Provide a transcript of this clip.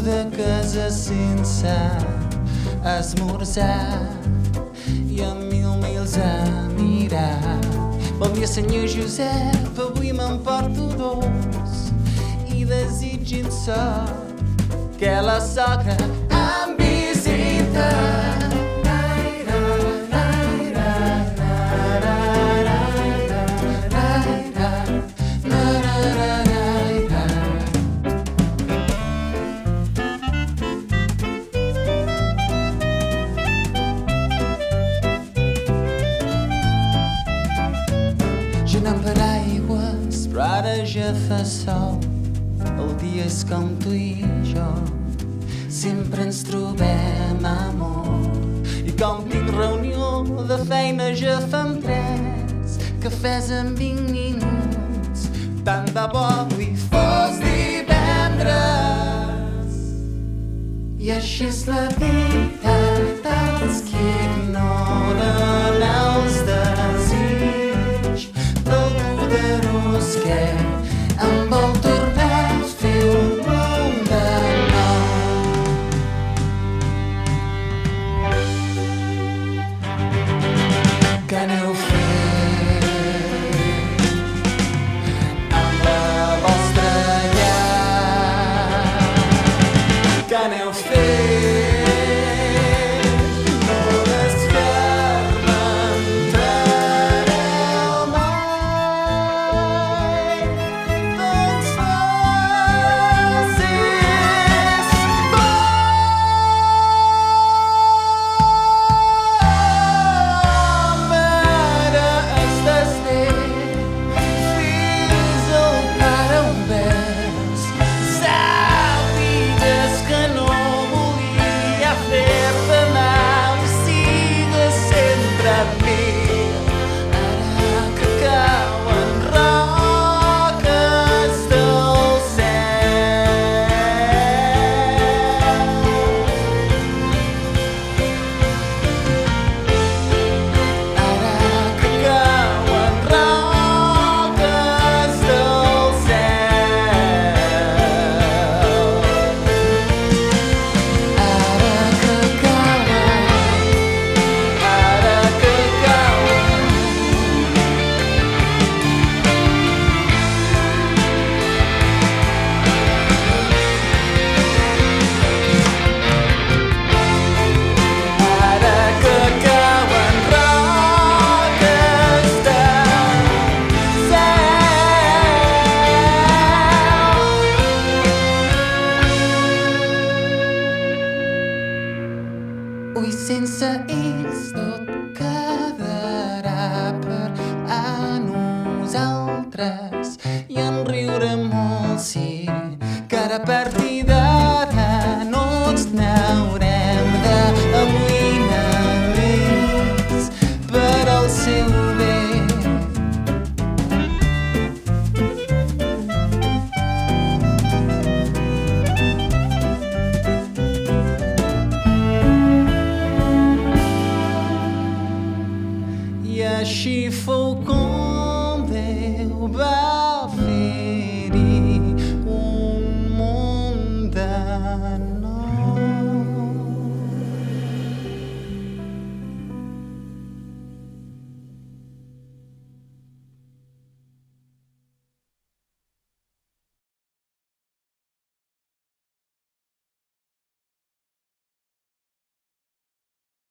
de casa sense esmorzar i amb mils a mirar. Bon dia, senyor Josep, avui m'emporto dos i desitgi'm sort que la sogra em visita. Però ara ja fa sol, el dia és com tu i jo, sempre ens trobem, amor. I com tinc reunió de feina ja fem 3 cafès en 20 minuts. Tant de bo avui fos divendres. I així és la vida dels qui ignoren els desig del poderós que em vol tornar a fer un món de nou. Què aneu fent amb la vostra llar? Què aneu fent? No.